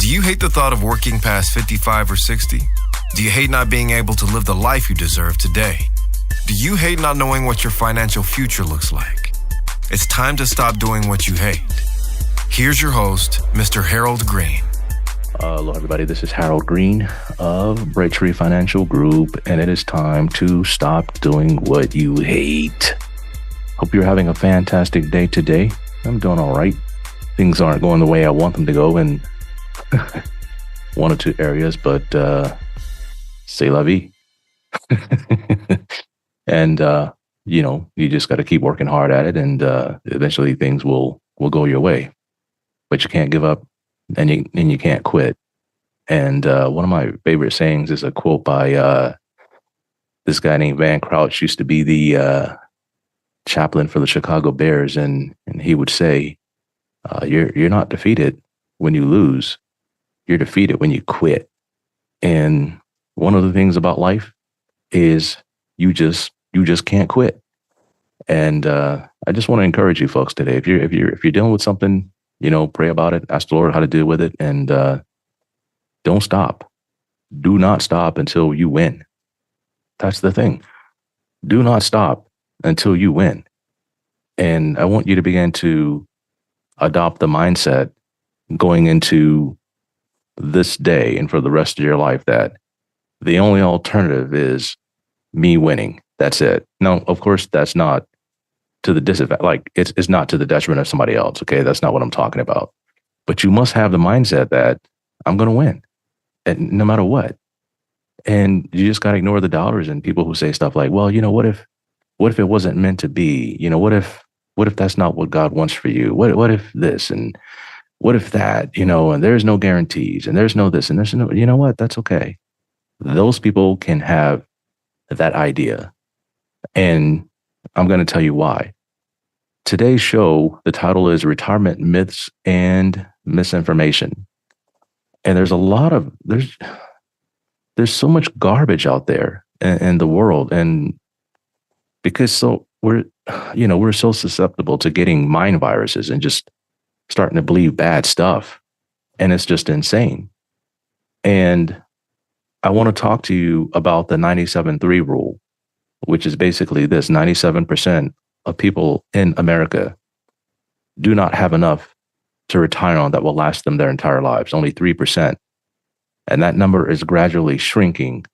Do you hate the thought of working past 55 or 60? Do you hate not being able to live the life you deserve today? Do you hate not knowing what your financial future looks like? It's time to stop doing what you hate. Here's your host, Mr. Harold Green. Hello, everybody. This is Harold Green of Braintree Financial Group, and it is time to stop doing what you hate. Hope you're having a fantastic day today. I'm doing all right. Things aren't going the way I want them to go in one or two areas, but c'est la vie. And, you just got to keep working hard at it, and eventually things will go your way. But you can't give up, and you can't quit. And one of my favorite sayings is a quote by this guy named Van Crouch, used to be the chaplain for the Chicago Bears, and he would say, you're not defeated when you lose. You're defeated when you quit. And one of the things about life is you just can't quit. And I just want to encourage you folks today. If you're dealing with something, pray about it, ask the Lord how to deal with it, and don't stop. Do not stop until you win. That's the thing. Do not stop until you win. And I want you to begin to adopt the mindset going into this day and for the rest of your life that the only alternative is me winning. That's it. Now, of course, that's not to the disadvantage. Like it's not to the detriment of somebody else. Okay, that's not what I'm talking about. But you must have the mindset that I'm going to win, and no matter what. And you just got to ignore the dollars and people who say stuff like, "Well, what if it wasn't meant to be? What if that's not what God wants for you? What if this and what if that? And there's no guarantees, and there's no this, and there's no. You know what? That's okay. Those people can have that idea, and I'm going to tell you why. Today's show, the title is Retirement Myths and Misinformation. And there's so much garbage out there in the world. And because we're so susceptible to getting mind viruses and just starting to believe bad stuff. And it's just insane. And I want to talk to you about the 97-3 rule, which is basically this: 97% of people in America do not have enough to retire on that will last them their entire lives, only 3%. And that number is gradually shrinking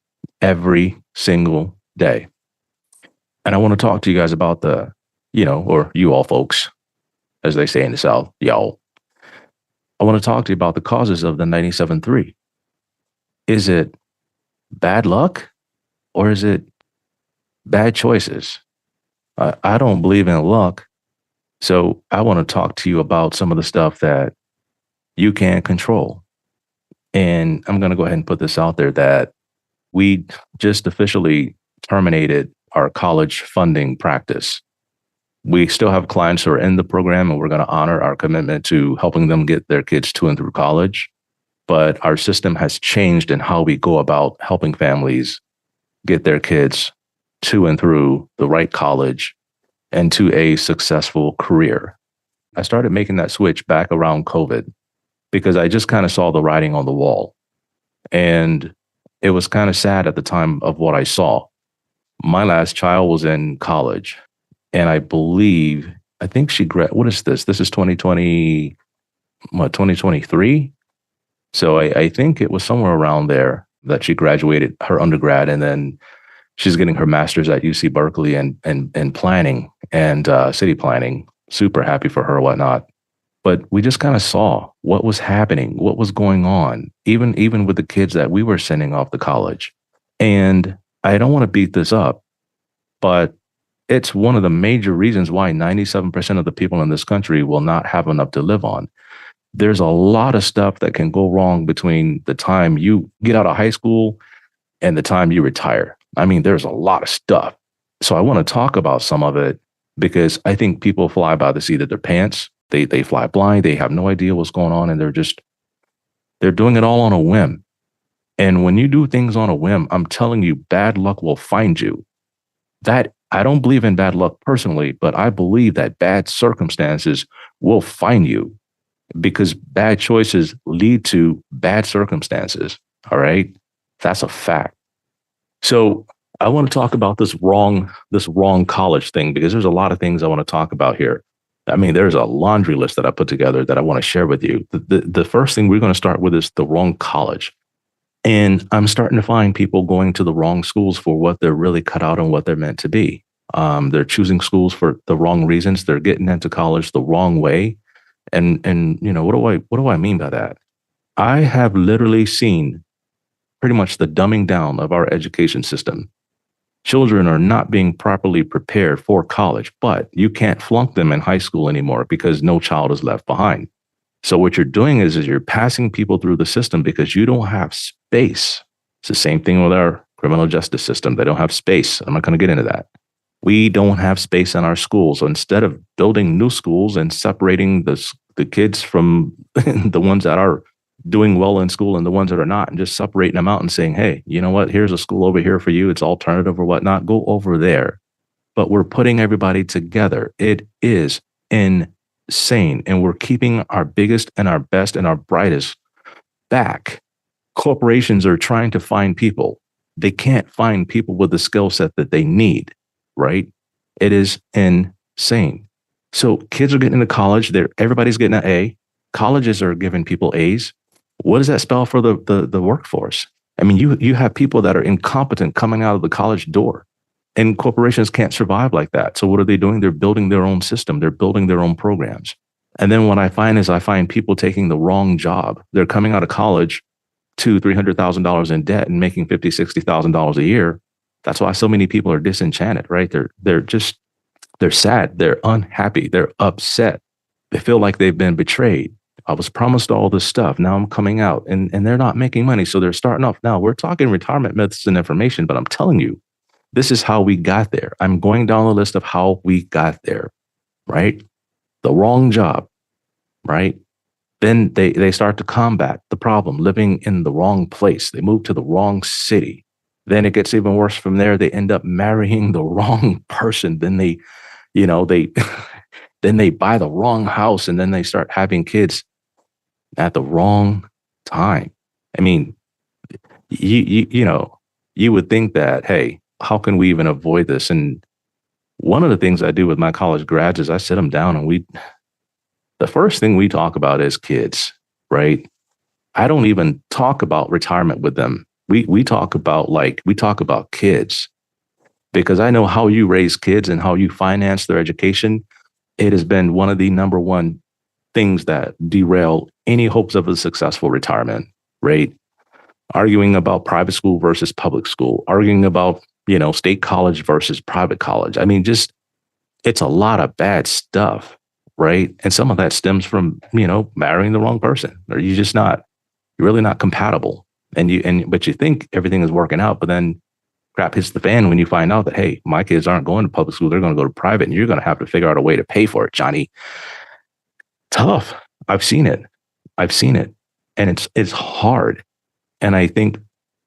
every single day. And I want to talk to you guys about or you all folks, as they say in the South, y'all. I want to talk to you about the causes of the 97-3. Is it bad luck, or is it bad choices? I don't believe in luck. So I want to talk to you about some of the stuff that you can't control. And I'm going to go ahead and put this out there that we just officially terminated our college funding practice. We still have clients who are in the program, and we're going to honor our commitment to helping them get their kids to and through college. But our system has changed in how we go about helping families get their kids to and through the right college and to a successful career. I started making that switch back around COVID because I just kind of saw the writing on the wall. And it was kind of sad at the time of what I saw. My last child was in college, and I think she what is this? This is 2023? So I think it was somewhere around there that she graduated her undergrad, and then she's getting her master's at UC Berkeley and planning and city planning. Super happy for her, whatnot. But we just kind of saw what was happening, what was going on, even with the kids that we were sending off to college. And I don't want to beat this up, but it's one of the major reasons why 97% of the people in this country will not have enough to live on. There's a lot of stuff that can go wrong between the time you get out of high school and the time you retire. I mean, there's a lot of stuff. So I want to talk about some of it because I think people fly by the seat of their pants. They fly blind. They have no idea what's going on, and they're doing it all on a whim. And when you do things on a whim, I'm telling you, bad luck will find you. That I don't believe in bad luck personally, but I believe that bad circumstances will find you. because bad choices lead to bad circumstances. All right. That's a fact. So I want to talk about this wrong college thing, because there's a lot of things I want to talk about here. I mean, there's a laundry list that I put together that I want to share with you. The first thing we're going to start with is the wrong college. And I'm starting to find people going to the wrong schools for what they're really cut out and what they're meant to be. They're choosing schools for the wrong reasons. They're getting into college the wrong way. And what do I mean by that? I have literally seen pretty much the dumbing down of our education system. Children are not being properly prepared for college, but you can't flunk them in high school anymore because no child is left behind. So what you're doing is you're passing people through the system because you don't have space. It's the same thing with our criminal justice system. They don't have space. I'm not going to get into that. We don't have space in our schools. So instead of building new schools and separating the kids from the ones that are doing well in school and the ones that are not, and just separating them out and saying, hey, you know what? Here's a school over here for you. It's alternative or whatnot. Go over there. But we're putting everybody together. It is insane. And we're keeping our biggest and our best and our brightest back. Corporations are trying to find people. They can't find people with the skill set that they need, right? It is insane. So kids are getting into college. Everybody's getting an A. Colleges are giving people A's. What does that spell for the workforce? I mean, you have people that are incompetent coming out of the college door, and corporations can't survive like that. So what are they doing? They're building their own system. They're building their own programs. And then what I find people taking the wrong job. They're coming out of college $200,000-$300,000 in debt and making $50,000-$60,000 a year. That's why so many people are disenchanted, right? They're sad. They're unhappy. They're upset. They feel like they've been betrayed. I was promised all this stuff. Now I'm coming out and they're not making money. So they're starting off. Now we're talking retirement myths and information, but I'm telling you, this is how we got there. I'm going down the list of how we got there, right? The wrong job, right? Then they start to combat the problem, living in the wrong place. They move to the wrong city. Then it gets even worse from there. They end up marrying the wrong person. Then they then they buy the wrong house, and then they start having kids at the wrong time. I mean, you would think that, hey, how can we even avoid this? And one of the things I do with my college grads is I sit them down and the first thing we talk about is kids, right? I don't even talk about retirement with them. We talk about kids, because I know how you raise kids and how you finance their education. It has been one of the number one things that derail any hopes of a successful retirement, right? Arguing about private school versus public school, arguing about, state college versus private college. I mean, it's a lot of bad stuff, right? And some of that stems from, marrying the wrong person, or you're really not compatible. But you think everything is working out, but then crap hits the fan when you find out that, hey, my kids aren't going to public school. They're going to go to private, and you're going to have to figure out a way to pay for it, Johnny. Tough. I've seen it. And it's hard. And I think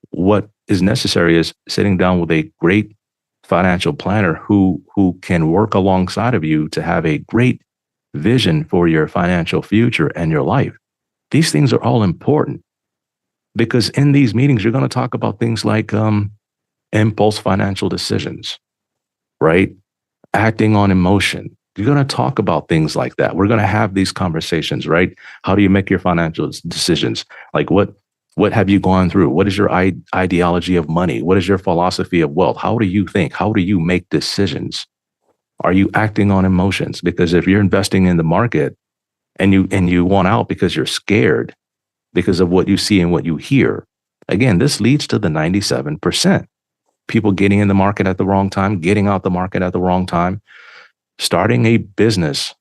what is necessary is sitting down with a great financial planner who can work alongside of you to have a great vision for your financial future and your life. These things are all important, because in these meetings, you're going to talk about things like impulse financial decisions, right? Acting on emotion. You're going to talk about things like that. We're going to have these conversations, right? How do you make your financial decisions? Like what have you gone through? What is your ideology of money? What is your philosophy of wealth? How do you think? How do you make decisions? Are you acting on emotions? Because if you're investing in the market and you want out because you're scared because of what you see and what you hear, again, this leads to the 97%. People getting in the market at the wrong time, getting out the market at the wrong time, starting a business.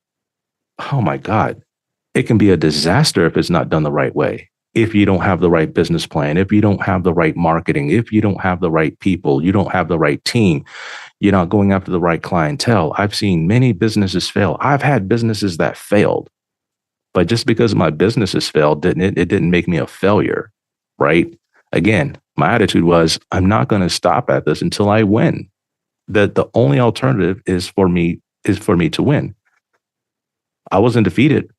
Oh my God, it can be a disaster if it's not done the right way. If you don't have the right business plan, if you don't have the right marketing, if you don't have the right people, you don't have the right team, you're not going after the right clientele. I've seen many businesses fail. I've had businesses that failed, but just because my businesses failed, it didn't make me a failure, right? Again, my attitude was, I'm not going to stop at this until I win. The only alternative is for me to win. I wasn't defeated.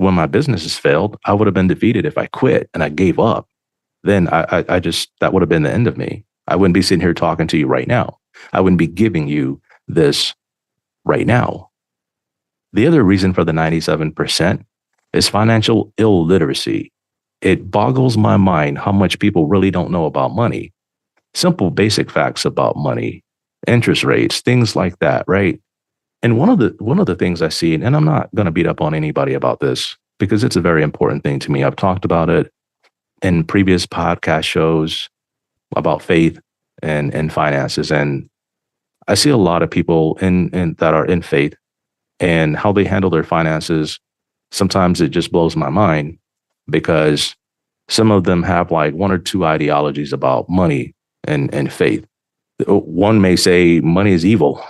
when my business has failed, I would have been defeated if I quit and I gave up. Then I just, that would have been the end of me. I wouldn't be sitting here talking to you right now. I wouldn't be giving you this right now. The other reason for the 97% is financial illiteracy. It boggles my mind how much people really don't know about money. Simple, basic facts about money, interest rates, things like that, right? And one of the things I see, and I'm not going to beat up on anybody about this because it's a very important thing to me. I've talked about it in previous podcast shows about faith and finances, and I see a lot of people in that are in faith and how they handle their finances. Sometimes it just blows my mind because some of them have like one or two ideologies about money and faith. One may say money is evil.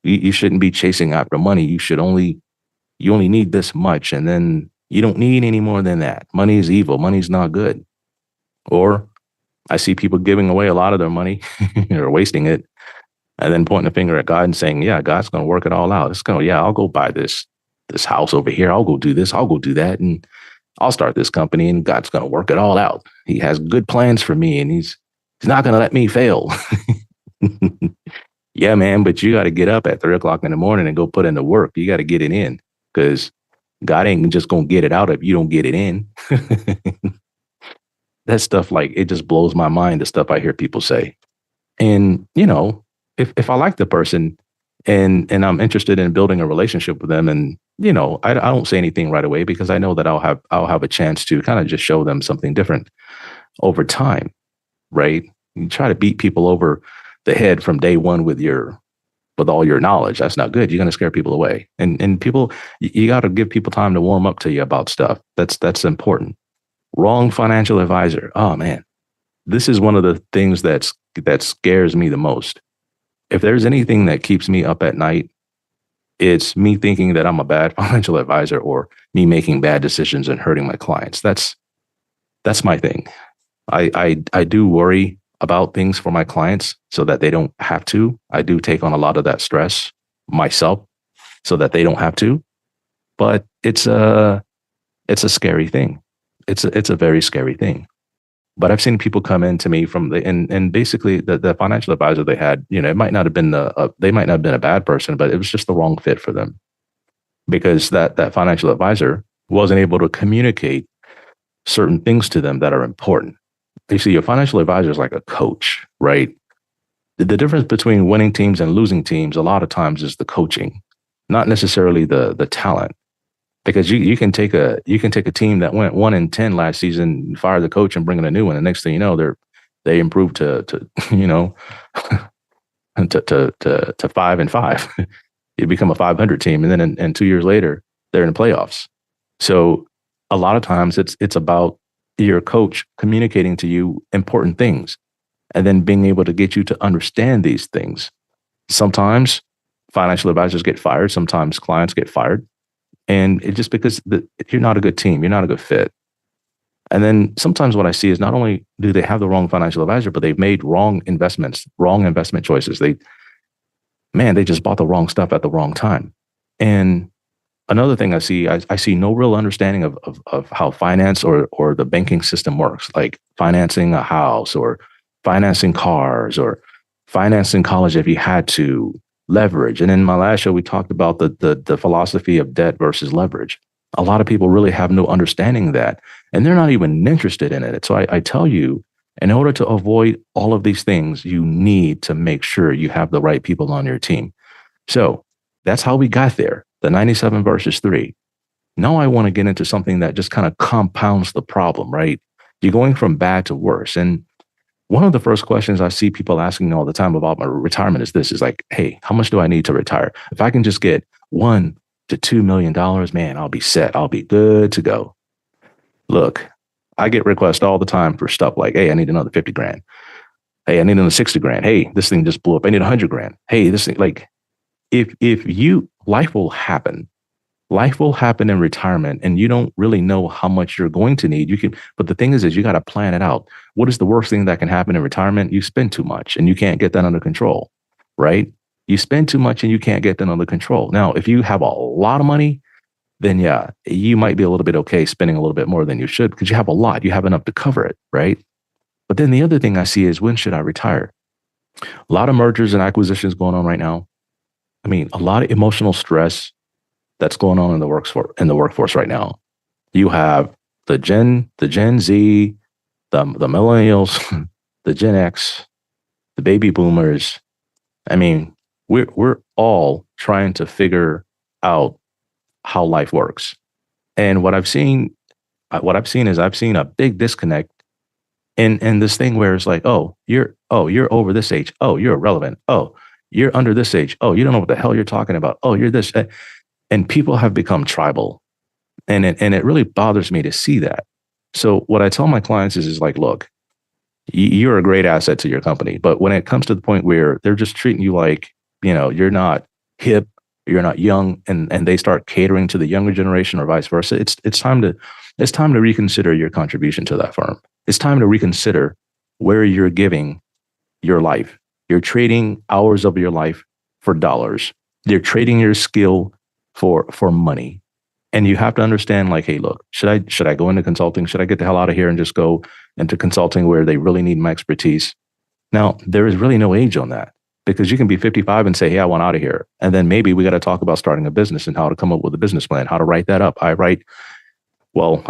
You shouldn't be chasing after money. You only need this much, and then you don't need any more than that. Money is evil. Money's not good. Or I see people giving away a lot of their money or wasting it, and then pointing a finger at God and saying, yeah, God's going to work it all out. I'll go buy this house over here. I'll go do this. I'll go do that. And I'll start this company, and God's going to work it all out. He has good plans for me, and he's not going to let me fail. Yeah, man, but you got to get up at 3:00 in the morning and go put in the work. You got to get it in because God ain't just going to get it out if you don't get it in. That stuff, like, it just blows my mind, the stuff I hear people say. And, if I like the person and I'm interested in building a relationship with them, and, I don't say anything right away because I know that I'll have a chance to kind of just show them something different over time, right? You try to beat people over the head from day one with all your knowledge. That's not good. You're going to scare people away. And people, you got to give people time to warm up to you about stuff. That's important. Wrong financial advisor. Oh man, this is one of the things that scares me the most. If there's anything that keeps me up at night, it's me thinking that I'm a bad financial advisor or me making bad decisions and hurting my clients. That's my thing. I do worry about things for my clients so that they don't have to. I do take on a lot of that stress myself so that they don't have to. But it's a scary thing. It's a very scary thing. But I've seen people come in to me from and basically the financial advisor they had, it might not have been they might not have been a bad person, but it was just the wrong fit for them because that financial advisor wasn't able to communicate certain things to them that are important. You see, your financial advisor is like a coach, right? The difference between winning teams and losing teams a lot of times is the coaching, not necessarily the talent. Because you can take a team that went 1-10 last season, fire the coach and bring in a new one, and next thing you know, they improve to 5-5. You become a 500 team, and then and 2 years later they're in the playoffs. So a lot of times it's about your coach communicating to you important things and then being able to get you to understand these things. Sometimes financial advisors get fired. Sometimes clients get fired. And it's just because you're not a good team. You're not a good fit. And then sometimes what I see is not only do they have the wrong financial advisor, but they've made wrong investment choices. They just bought the wrong stuff at the wrong time. And another thing I see no real understanding of how finance or the banking system works, like financing a house or financing cars or financing college if you had to, leverage. And in my last show, we talked about the philosophy of debt versus leverage. A lot of people really have no understanding of that, and they're not even interested in it. So I tell you, in order to avoid all of these things, you need to make sure you have the right people on your team. So that's how we got there. The 97 versus 3. Now I want to get into something that just kind of compounds the problem, right? You're going from bad to worse. And one of the first questions I see people asking all the time about my retirement is like, hey, how much do I need to retire? If I can just get $1 to $2 million, man, I'll be set. I'll be good to go. Look, I get requests all the time for stuff like, hey, I need another 50 grand. Hey, I need another 60 grand. Hey, this thing just blew up. I need 100 grand. Hey, this thing, like, life will happen. Life will happen in retirement, and you don't really know how much you're going to need. But the thing is you got to plan it out. What is the worst thing that can happen in retirement? You spend too much and you can't get that under control, right? You spend too much and you can't get that under control. Now, if you have a lot of money, then yeah, you might be a little bit okay spending a little bit more than you should because you have a lot. You have enough to cover it, right? But then the other thing I see is when should I retire? A lot of mergers and acquisitions going on right now. I mean, a lot of emotional stress that's going on in the workforce right now. You have the Gen Z, the millennials, the Gen X, the baby boomers. I mean, we're all trying to figure out how life works. And what I've seen is I've seen a big disconnect in this thing where it's like, you're over this age. Oh, you're irrelevant. Oh, you're under this age. Oh, you don't know what the hell you're talking about. Oh, you're this. And people have become tribal. And it really bothers me to see that. So what I tell my clients is like, look, you're a great asset to your company. But when it comes to the point where they're just treating you like, you're not hip, you're not young, and they start catering to the younger generation or vice versa, it's time to reconsider your contribution to that firm. It's time to reconsider where you're giving your life. You're trading hours of your life for dollars. You're trading your skill for money. And you have to understand, like, hey, look, should I go into consulting? Should I get the hell out of here and just go into consulting where they really need my expertise? Now, there is really no age on that because you can be 55 and say, hey, I want out of here. And then maybe we got to talk about starting a business and how to come up with a business plan, how to write that up. I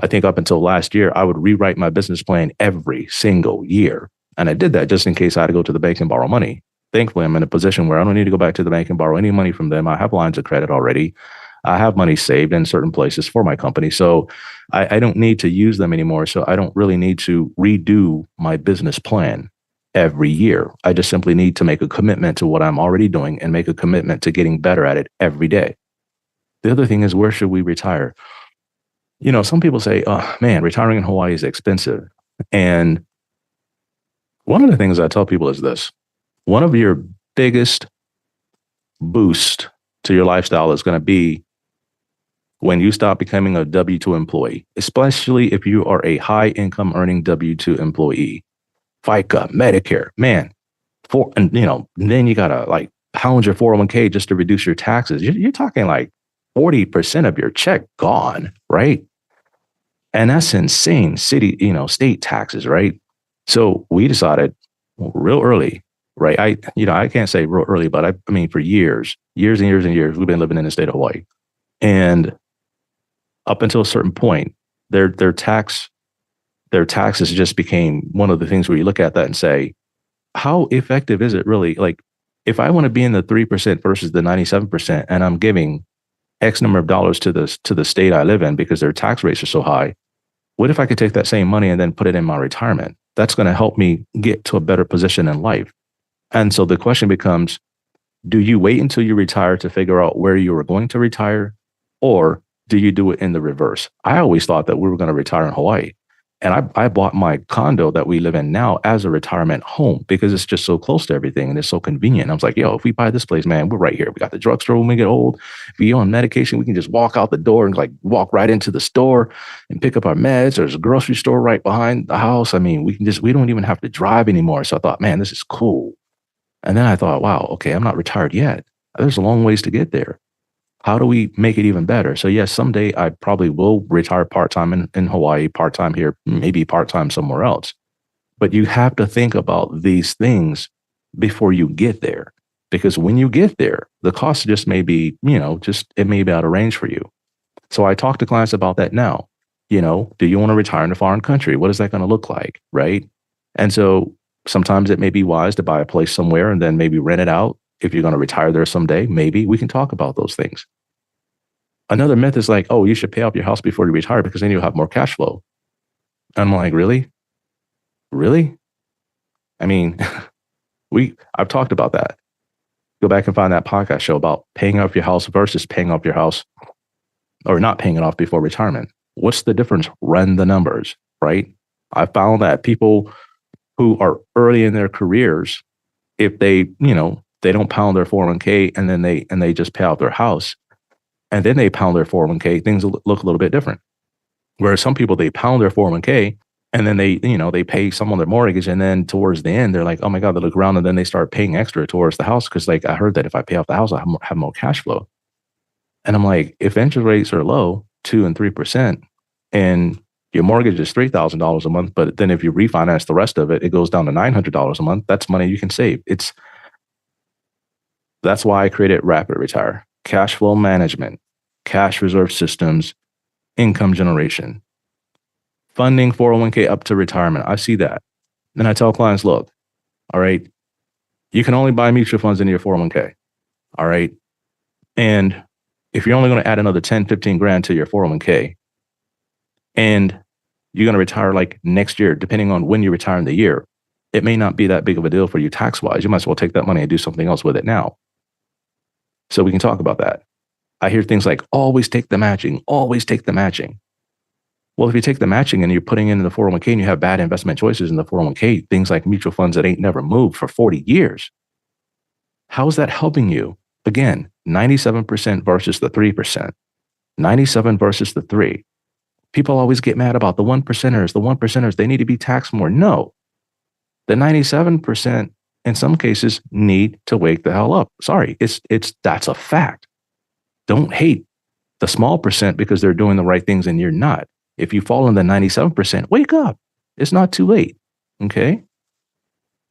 think up until last year, I would rewrite my business plan every single year. And I did that just in case I had to go to the bank and borrow money. Thankfully, I'm in a position where I don't need to go back to the bank and borrow any money from them. I have lines of credit already. I have money saved in certain places for my company. So I don't need to use them anymore. So I don't really need to redo my business plan every year. I just simply need to make a commitment to what I'm already doing and make a commitment to getting better at it every day. The other thing is, where should we retire? Some people say, oh man, retiring in Hawaii is expensive. And one of the things I tell people is this: one of your biggest boosts to your lifestyle is going to be when you stop becoming a W-2 employee, especially if you are a high income earning W-2 employee. FICA, Medicare, man, then you got to like pound your 401k just to reduce your taxes. You're talking like 40% of your check gone, right? And that's insane. State taxes, right? So we decided real early, right? I can't say real early, but I mean, for years and years, we've been living in the state of Hawaii. And up until a certain point, their taxes just became one of the things where you look at that and say, how effective is it really? Like, if I want to be in the 3% versus the 97%, and I'm giving X number of dollars to the state I live in because their tax rates are so high, what if I could take that same money and then put it in my retirement? That's going to help me get to a better position in life. And so the question becomes, do you wait until you retire to figure out where you are going to retire, or do you do it in the reverse? I always thought that we were going to retire in Hawaii. And I bought my condo that we live in now as a retirement home because it's just so close to everything and it's so convenient. I was like, if we buy this place, man, we're right here. We got the drugstore when we get old. If we're on medication, we can just walk out the door and like walk right into the store and pick up our meds. There's a grocery store right behind the house. I mean, we don't even have to drive anymore. So I thought, man, this is cool. And then I thought, wow, okay, I'm not retired yet. There's a long ways to get there. How do we make it even better? So yes, someday I probably will retire part-time in Hawaii, part-time here, maybe part-time somewhere else. But you have to think about these things before you get there. Because when you get there, the cost just may be, it may be out of range for you. So I talk to clients about that now. Do you want to retire in a foreign country? What is that going to look like? Right. And so sometimes it may be wise to buy a place somewhere and then maybe rent it out. If you're going to retire there someday, maybe we can talk about those things. Another myth is like, you should pay off your house before you retire because then you'll have more cash flow. And I'm like, really? Really? I mean, I've talked about that. Go back and find that podcast show about paying off your house versus paying off your house or not paying it off before retirement. What's the difference? Run the numbers, right? I found that people who are early in their careers, if they don't pound their 401k and then they just pay off their house and then they pound their 401k, things look a little bit different. Whereas some people, they pound their 401k and then they pay some on their mortgage. And then towards the end, they're like, oh my God, they look around and then they start paying extra towards the house. Cause like, I heard that if I pay off the house, I have more cash flow. And I'm like, if interest rates are low, 2 and 3%, and your mortgage is $3,000 a month, but then if you refinance the rest of it, it goes down to $900 a month. That's money you can save. That's why I created Rapid Retire, cash flow management, cash reserve systems, income generation, funding 401k up to retirement. I see that. Then I tell clients, look, all right, you can only buy mutual funds into your 401k. All right. And if you're only going to add another 10, 15 grand to your 401k, and you're going to retire like next year, depending on when you retire in the year, it may not be that big of a deal for you tax wise. You might as well take that money and do something else with it now. So we can talk about that. I hear things like always take the matching, always take the matching. Well, if you take the matching and you're putting in the 401k and you have bad investment choices in the 401k, things like mutual funds that ain't never moved for 40 years, how is that helping you? Again, 97% versus the 3%, 97 versus the 3. People always get mad about the 1%ers, they need to be taxed more. No, the 97% in some cases need to wake the hell up. Sorry, that's a fact. Don't hate the small percent because they're doing the right things and you're not. If you fall in the 97%, wake up. It's not too late. Okay.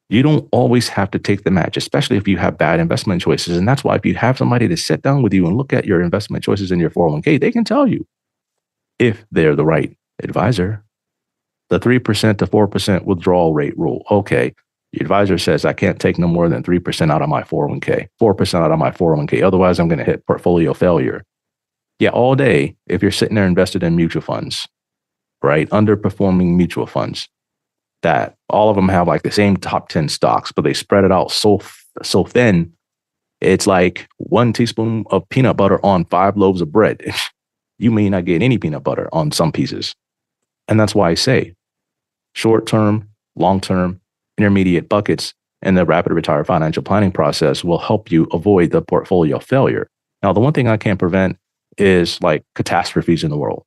You don't always have to take the match, especially if you have bad investment choices. And that's why if you have somebody to sit down with you and look at your investment choices in your 401k, they can tell you if they're the right advisor. The 3% to 4% withdrawal rate rule. Okay. The advisor says I can't take no more than 3% out of my 401k, 4% out of my 401k. Otherwise, I'm going to hit portfolio failure. Yeah, all day, if you're sitting there invested in mutual funds, right? Underperforming mutual funds that all of them have like the same top 10 stocks, but they spread it out so thin. It's like 1 teaspoon of peanut butter on 5 loaves of bread. You may not get any peanut butter on some pieces. And that's why I say short-term, long-term, intermediate buckets in the Rapid Retire financial planning process will help you avoid the portfolio failure. Now, the one thing I can't prevent is like catastrophes in the world,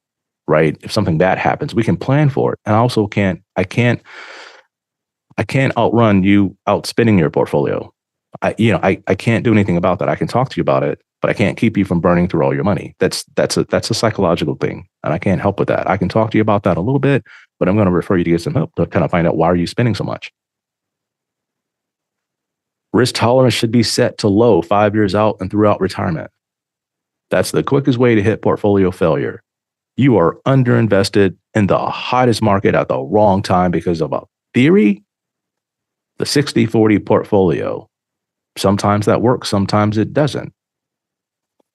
right? If something bad happens, we can plan for it. And I also I can't outrun you outspending your portfolio. I can't do anything about that. I can talk to you about it, but I can't keep you from burning through all your money. That's a psychological thing. And I can't help with that. I can talk to you about that a little bit, but I'm going to refer you to get some help to kind of find out why are you spending so much. Risk tolerance should be set to low 5 years out and throughout retirement. That's the quickest way to hit portfolio failure. You are underinvested in the hottest market at the wrong time because of a theory, the 60-40 portfolio. Sometimes that works, sometimes it doesn't.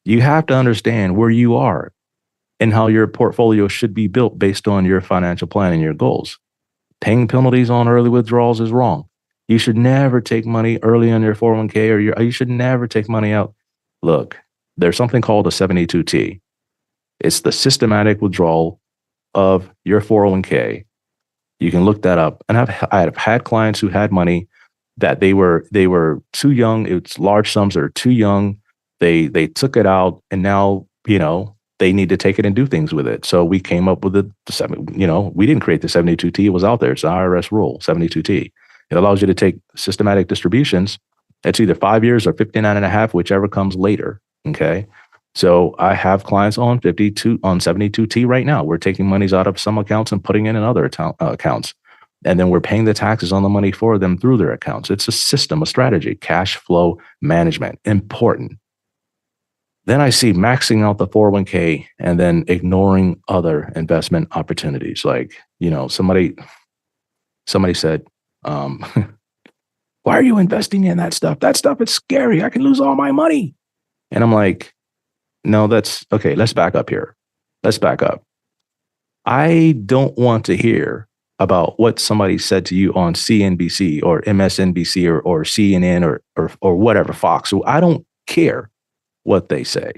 You have to understand where you are and how your portfolio should be built based on your financial plan and your goals. Paying penalties on early withdrawals is wrong. You should never take money early on your 401k or you should never take money out. Look, there's something called a 72T. It's the systematic withdrawal of your 401k. You can look that up. And I have had clients who had money that they were too young. It's large sums that are too young. They took it out and now, they need to take it and do things with it. So we came up with we didn't create the 72T. It was out there. It's an IRS rule, 72T. It allows you to take systematic distributions. It's either 5 years or 59 and a half, whichever comes later. Okay. So I have clients on 72T right now. We're taking monies out of some accounts and putting in other accounts. And then we're paying the taxes on the money for them through their accounts. It's a system, a strategy, cash flow management, important. Then I see maxing out the 401k and then ignoring other investment opportunities. Like, somebody said, why are you investing in that stuff? That stuff is scary. I can lose all my money. And I'm like, no, that's okay. Let's back up here. Let's back up. I don't want to hear about what somebody said to you on CNBC or MSNBC or CNN or whatever, Fox. So I don't care what they say.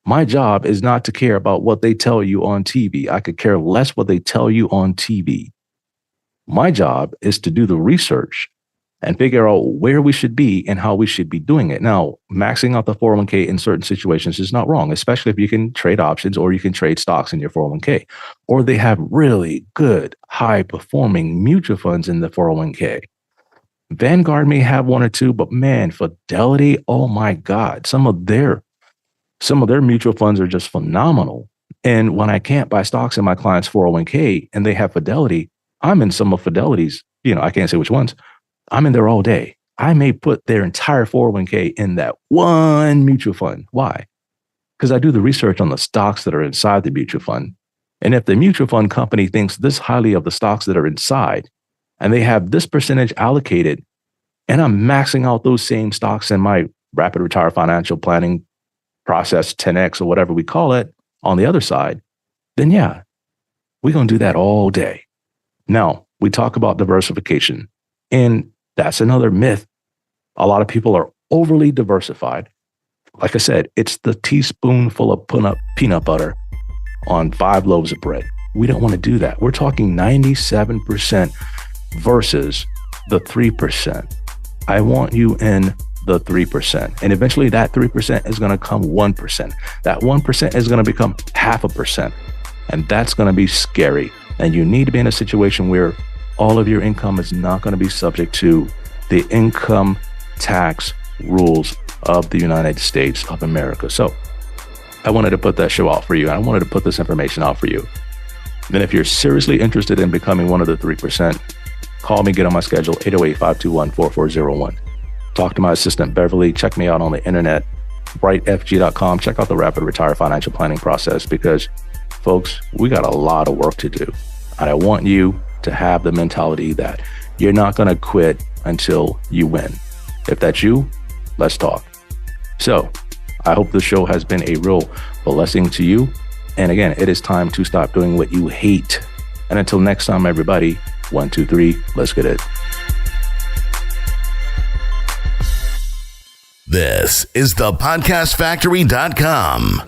My job is not to care about what they tell you on TV. I could care less what they tell you on TV. My job is to do the research and figure out where we should be and how we should be doing it. Now, maxing out the 401k in certain situations is not wrong, especially if you can trade options or you can trade stocks in your 401k, or they have really good, high-performing mutual funds in the 401k. Vanguard may have one or two, but man, Fidelity, oh my God, some of their Some of their mutual funds are just phenomenal. And when I can't buy stocks in my client's 401k and they have Fidelity, I'm in some of Fidelity's, I can't say which ones. I'm in there all day. I may put their entire 401k in that one mutual fund. Why? Because I do the research on the stocks that are inside the mutual fund. And if the mutual fund company thinks this highly of the stocks that are inside, and they have this percentage allocated, and I'm maxing out those same stocks in my rapid retire financial planning process 10X or whatever we call it on the other side, then yeah, we're going to do that all day. Now, we talk about diversification, and that's another myth. A lot of people are overly diversified. Like I said, it's the teaspoonful of peanut butter on 5 loaves of bread. We don't want to do that. We're talking 97% versus the 3%. I want you in the 3%. And eventually that 3% is going to come 1%. That 1% is going to become 0.5%. And that's going to be scary. And you need to be in a situation where all of your income is not going to be subject to the income tax rules of the United States of America. So I wanted to put that show out for you. I wanted to put this information out for you. Then if you're seriously interested in becoming one of the 3%, call me, get on my schedule, 808-521-4401. Talk to my assistant, Beverly. Check me out on the internet, brightfg.com. Check out the Rapid Retire Financial Planning process because, folks, we got a lot of work to do. And I want you to have the mentality that you're not going to quit until you win. If that's you, let's talk. So I hope the show has been a real blessing to you. And again, it is time to stop doing what you hate. And until next time, everybody, 1, 2, 3, let's get it. This is thepodcastfactory.com.